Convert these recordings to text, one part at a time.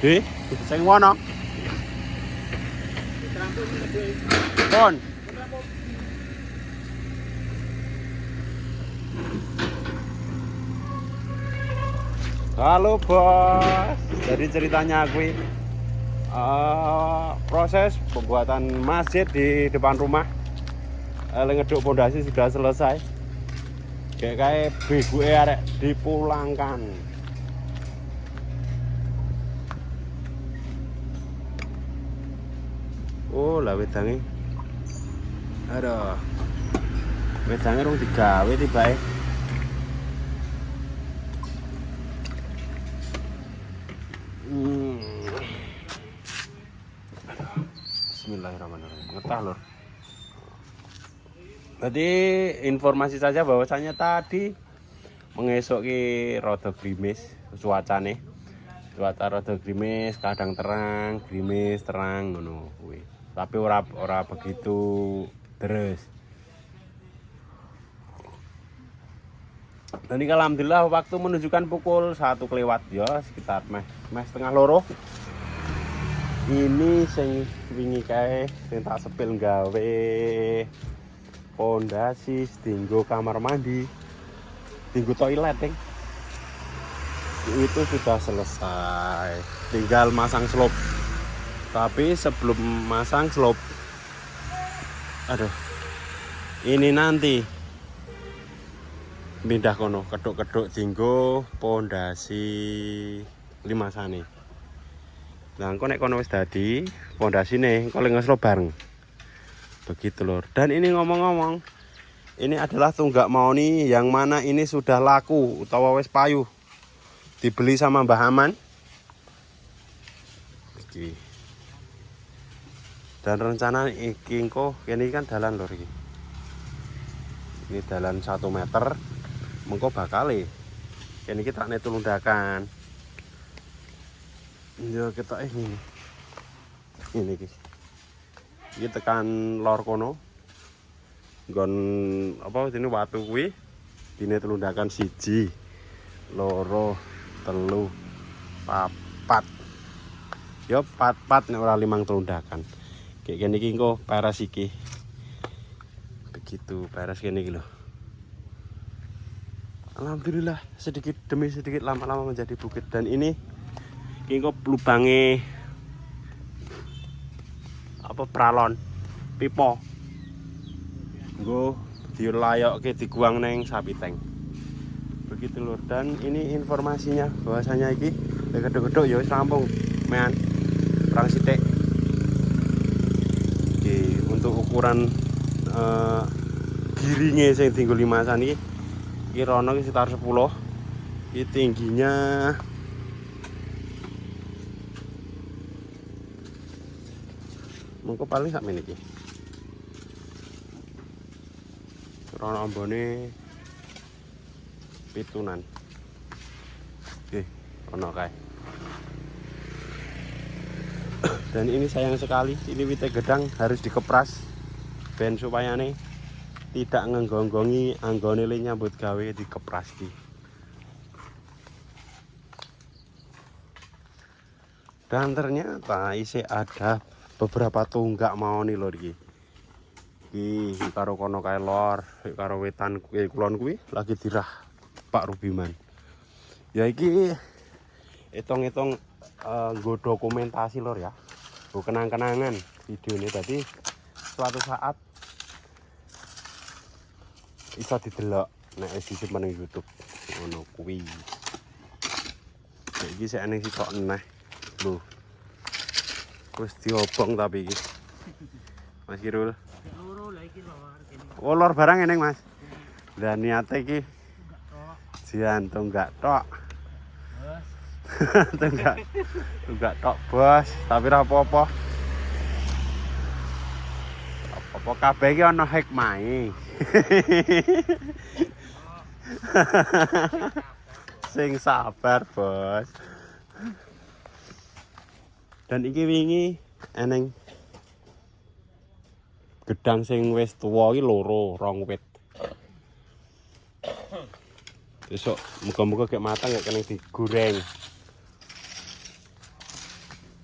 Di sing ngono. Pon. Halo bos. Jadi ceritanya aku proses pembuatan masjid di depan rumah ngeduk pondasi sudah selesai. Kayak beguke arek dipulangkan. Oh, lah wedange. Aduh. Wedange rung digawe tibae. Bismillahirrahmanirrahim. Ngetah lur. Jadi informasi saja bahwasanya tadi mengesok ki rada grimis cuacane. Cuaca rada grimis, kadang terang, grimis, terang ngono kuwi. Tapi ora begitu deres. Dan ini alhamdulillah waktu menunjukkan pukul 1 kelewat ya, sekitar meh setengah loro. Ini sing wingi kae sing tak sepil gawe pondasi dinggo kamar mandi, dinggo toilet, itu sudah selesai. Tinggal masang slop. Tapi sebelum masang slop, ini nanti pindah kono keduk-keduk dinggo pondasi limasane. Nah, engko nek kono wis dadi pondasine engko ngeslop bareng. Begitu lur. Dan ini ngomong-ngomong, ini adalah tunggak maoni yang mana ini sudah laku utawa wis payu. Dibeli sama Mbah Aman. Iki. Dan rencana iki engko kene kan dalan lur iki. Ini dalan 1 meter. Mengko bakale kene iki tak netulundakan. Ya kita ini iki. Iki tekan lor kono. Nggon apa ini watu kuwi dinetulundakan 1, 2, 3, 4. Ya 4 nek ora 5 telundakan. Kayak gini iki engko peres iki. Begitu peres kene iki lho. Alhamdulillah sedikit demi sedikit lama-lama menjadi bukit. Dan ini engko lubange apa pralon pipo. Nggo dilayokke diguang neng sapi tank. Begitu lur. Dan ini informasinya bahwasanya iki gedhok-gedhok ya wis rampung. Mean perang sithik. Untuk ukuran giringe sing tinggal 5-an iki kirana sekitar 10. Iki tingginya mengko paling sak men iki. Kirana ambane 7-an. Oke, ono kae. Dan ini sayang sekali, ini wite gedang harus dikepras ben supaya nih tidak ngenggonggongi anggone le nyambut gawe dikepras ki. Dan ternyata isi ada beberapa tunggak mau nih lho iki. Iki karo kono kae lor, karo wetan kulon kuwi lagi dirah Pak Rubiman. Ya iki hitung-hitung nggo dokumentasi lor ya. Kenang-kenangan video ini tadi suatu saat bisa didelok nek disimpen nang YouTube ngono kuwi. Iki sik ning sitok neh lho. Wis diobong tapi iki. Mas Kirul. Oh, lor barang eneng, Mas. Lah niate iki jantung enggak tok. Enggak tok bos, tapi ora apa-apa. Apa kabeh iki ana hikmahe. Sing sabar bos. Dan iki wingi eneng gedang sing wis tuwa iki loro, 2 wit. Besok muga-muga gek matang gek kene digoreng.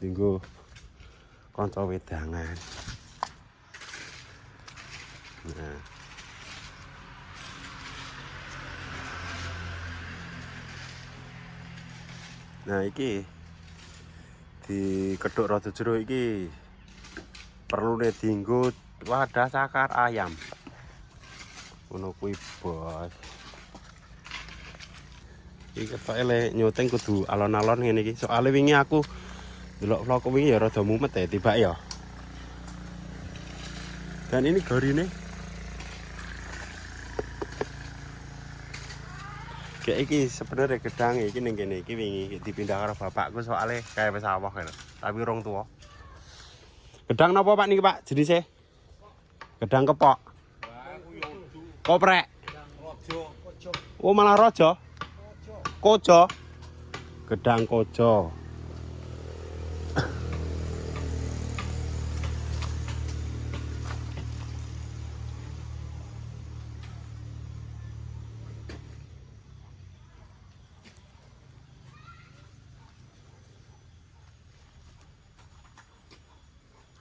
Dinggo kanca wedangan. Nah iki di keduk rada jero iki perlune dinggo wadah cakar ayam. Ngono kuwi, Bos. Iki ketoke le nyuting kudu alon-alon ngene iki. Soale wingi aku delok vlog wingi ya rada mumet ya tiba ya. Dan ini gorine kayak iki sebenarnya gedang iki ning kene iki wingi dipindah karo bapakku soalnya kayak wis awah kan. Tapi rong tua. Gedang napa Pak niki Pak jenise? Gedang kepok. Koprek. Oh malah rojo. Kojo. Gedang kojo.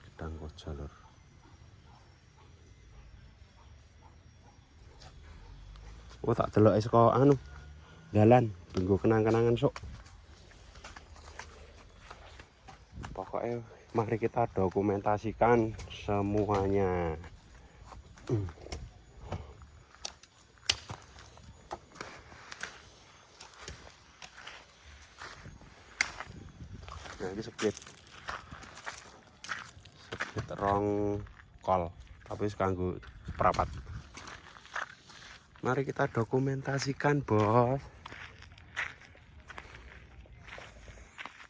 Gedang kojo lur. Oh tak delok saka anu dalan tunggu kenang-kenangan sok. Pokoknya mari kita dokumentasikan semuanya. Nah ini split rong kol tapi sekanggo perapat. Mari kita dokumentasikan, Bos.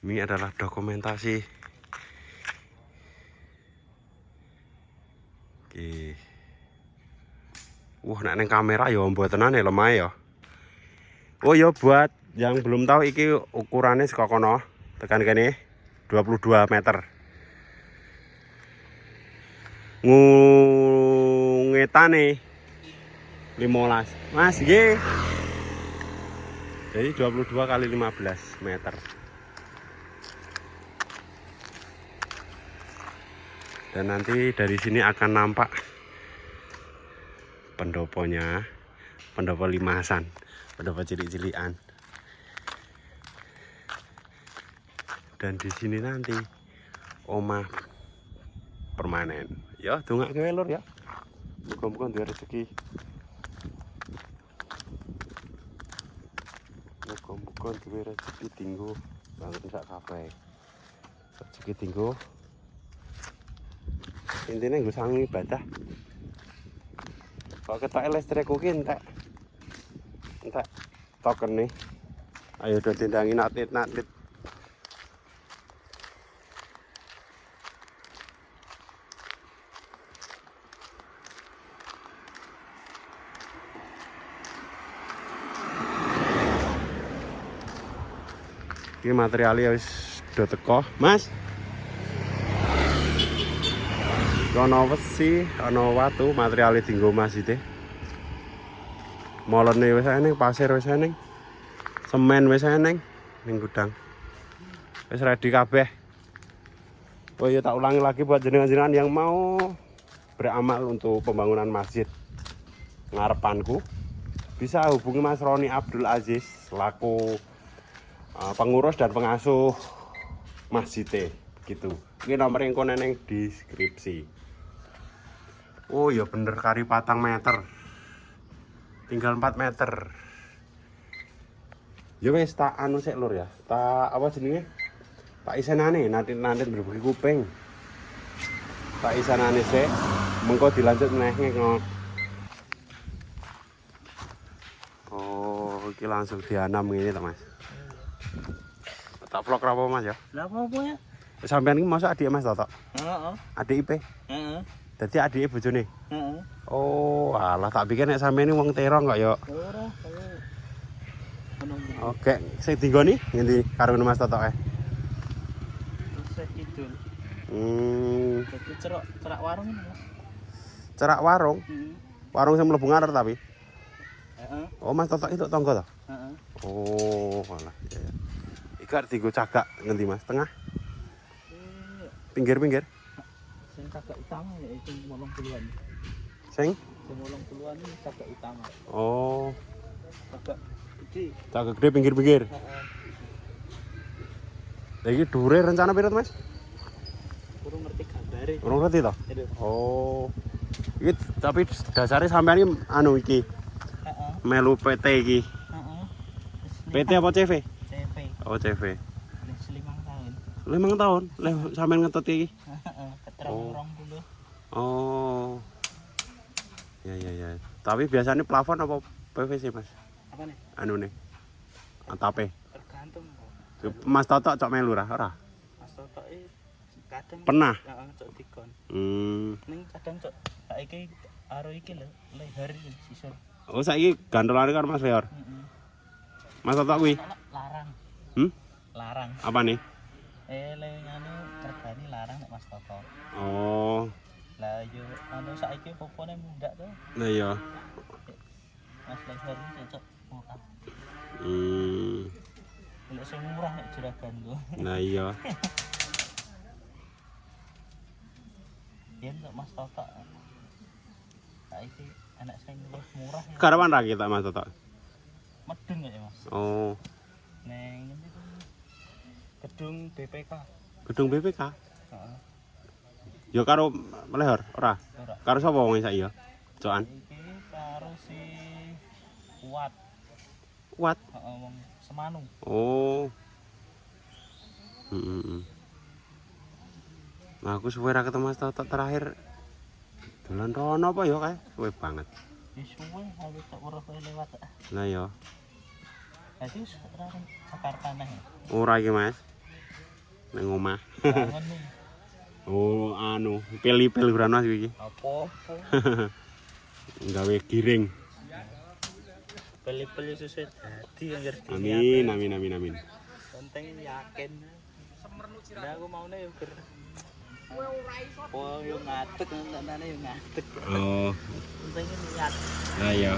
Ini adalah dokumentasi. Oke. Wah, nek neng kamera ya mbotenane lemah ya. Oh ya buat yang belum tahu iki ukurannya saka kono tekan kene 22 meter. Ngetane 15. Mas nggih. Jadi 22 kali 15 meter. Dan nanti dari sini akan nampak pendoponya, pendopo limasan, pendopo cilik-cilikan. Dan di sini nanti omah permanen. Ya, dongake wae lur ya. Muga-muga duwe rezeki. Muga-muga duwe rezeki tinggo banget sak kabeh. Rezeki tinggo. Intine nggo sangu ibadah. Kok ketok listrik ku ki entek tokene. Ayo do tindangi natit. Ini materialnya wis do teko, Mas. Ono wesi, ono watu, materialnya dinggo Mas iki. Molene wis eneng, pasir wis eneng. Semen wis eneng ning gudang. Wis ready kabeh. Oh iya tak ulangi lagi buat jenengan-jenengan yang mau beramal untuk pembangunan masjid ngarepanku. Bisa hubungi Mas Roni Abdul Aziz selaku pengurus dan pengasuh masjid gitu. Ini nomor yang kono neng deskripsi. Oh ya bener kari 4 meter. Tinggal 4 meter. Ya wis tak anu sik lur ya. Tak apa jenenge? Tak isenane nanti berbagi kuping. Tak isenane sik. Mengko dilanjut meneh ngek. Oh, iki langsung dianam ngene ta, Mas. Tak vlog apa Mas ya? Lah apa ya? Sampeyan iki masa adik Mas Toto? Heeh. Adik IP? Heeh. Dadi adike bojone? Heeh. Oh, alah tak pikir nek sampeyan iki wong terong kok ya. Ora, Oke, sing dinggoni ngendi karo Mas Toto e? Terus kidul. Dadi cerak warung ini, Mas. Cerak warung? Warung sing mlebu ngarep tapi. Heeh. Oh, Mas Toto itu tangga to? Heeh. Oh, alah. Iya. Iki arep dienggo cagak ngendi Mas? Tengah? Pinggir-pinggir. Sing cagak utama ya itu 80-an. Sing? Sing 80-an ini cagak utama. Oh, Cagak gede. cagak gede pinggir-pinggir. Heeh. Lah iki dhuwure rencana piro, Mas? Kurang ngerti gambare. Urung ngerti to? Itu. Oh. Iki tapi dasare sampean iki anu iki Heeh. melu PT iki. Heeh. PT apa CV? CV. Oh, CV. Wis 5 tahun. 5 tahun. Lah sampean ngetut iki. Heeh. Keterang Oh. 20. Oh. Ya. Tapi biasanya plafon apa PVC, Mas? Apa nih? Anu nih. Atape. Tergantung. Mas Toto cok melu ora? Mas Toto kadang Pernah? heeh cok dikon. Ning kadang cok saiki karo iki lho, leher iki sisur. Oh, saiki gantolane karo Mas Leor. Heeh. Mas Toto kuwi. Larang. Hmm? Larang. Apa nih? Le nganu regane larang nek Mas Toto. Oh. Lah yo anu saiki popone mundak to. Nah iya. Mas leher iki cocok murah. Lek sing murah nek juragan ku. Nah iya. Yen nek Mas Toto. Saiki anak sing luwih murah ya. Karawan ra kita Mas Toto. Medun ya Mas. Oh. Neng ngendi ku? Gedung BPK. Gedung BPK. Heeh. Ya karo Leor ora? Ora. Karo sapa wong saiki ya? Cokan. Iki karo si Kuat. Kuat. Heeh wong Semanu. Oh. Nah, aku suwe ra ketemu Mas Toto terakhir. Dolan rono apa ya kae? Suwe banget. Wis suwe aku tak weruh kowe lewat. Lah ya. Dadi ora Jakarta neh. Ora iki Mas. Ning omah. Bangun nih. Oh, anu, pil-pil ora Mas iki. Apa? Gawe giring. Peli-peli sesuai dadi anjir. Amin. Penting yakin. Nah aku maune yo ger. Oh yo ngadeg nane yo ngadeg. Oh, Penting niat. lah ya.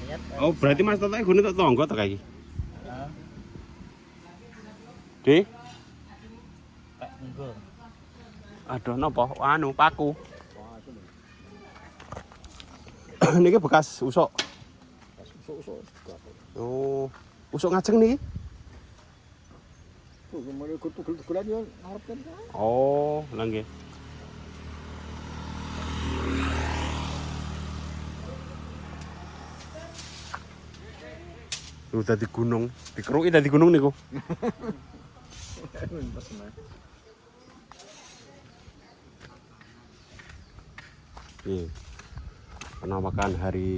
Niat. Oh, berarti Mas Toto gune tok tangga to kae iki. Heeh. Di? Pak enggak. Aduh napa? Anu, paku. Niki bekas usuk. Usuk-usuk. Oh, usuk ngajeng niki? Kemana tugel-tugelan yo ngarep kan. Oh, lha nggih. Udah di gunung, dikeruki dadi gunung niku. Iya. Penampakan hari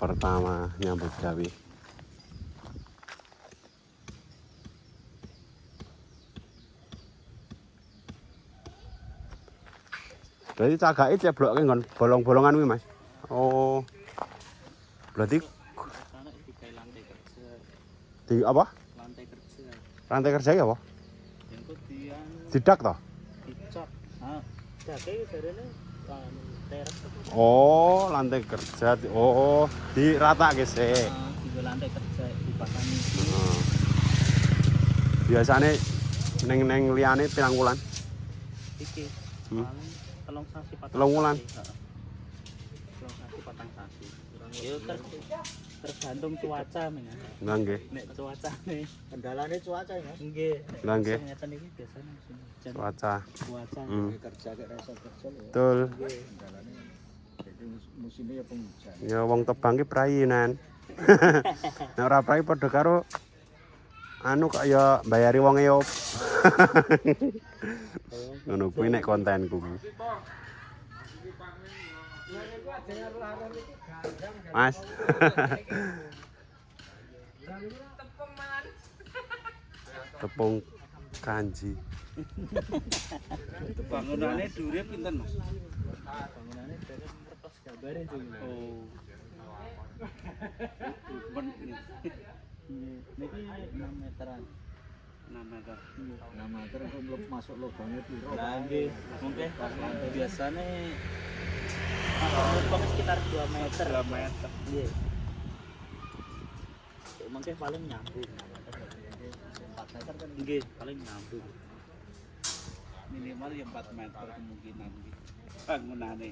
pertama nyambut gawe. Berarti cagake cebloke nggon bolong-bolongan kuwi, Mas. Oh. Berarti Sana iki kayak lantai kerja. di apa? Lantai kerja. Rantai kerja ya apa? Yang kutian Didak toh? dicak. Ah, jake jarene anu teras. Oh, lantai kerja. Oh, diratake sik. Tiga lantai kerja dipasangi. Heeh. Biasane ning liyane pirang wulan? Iki. Hmm. Paling telung sasi patang. Telung wulan? sasi, heeh. Telung sasi patang sasi. Yo tergantung cuaca men. Lah nggih. Nek cuacane Kendalane cuaca ya, Mas. nggih. Lah nggih. Sing ngeten iki biasane musim hujan. Cuaca. Cuaca. Kerja kayak rasa kerja ya. Betul. Kendalane jadi musimnya ya penghujan. Ya wong Tebang ki prainan. Nek ora prai padha karo anu kok ya mbayari wong e. Ngono kuwi nek kontenku. Mas. Tepung kanji. Bangunane dhuwure pinten, Mas? Bangunane dereng ngertos gambare itu. Oh. Niki 6 meteran. 6 meter. 6 meter kok belum masuk lubangnya piro. Lah nggih, mungkin biasane lubang sekitar 2 meter. 2 meter. Nggih. Mungkin paling nyambung. 4 meter kan nggih, paling nyambung. minimal ya 4 meter kemungkinan gitu. Bangunane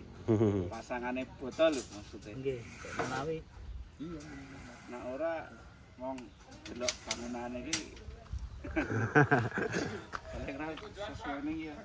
pasangane botol lho maksudnya. Nggih, menawi. Iya. Nah ora wong delok bangunane iki. Paling ra sesuai ning ya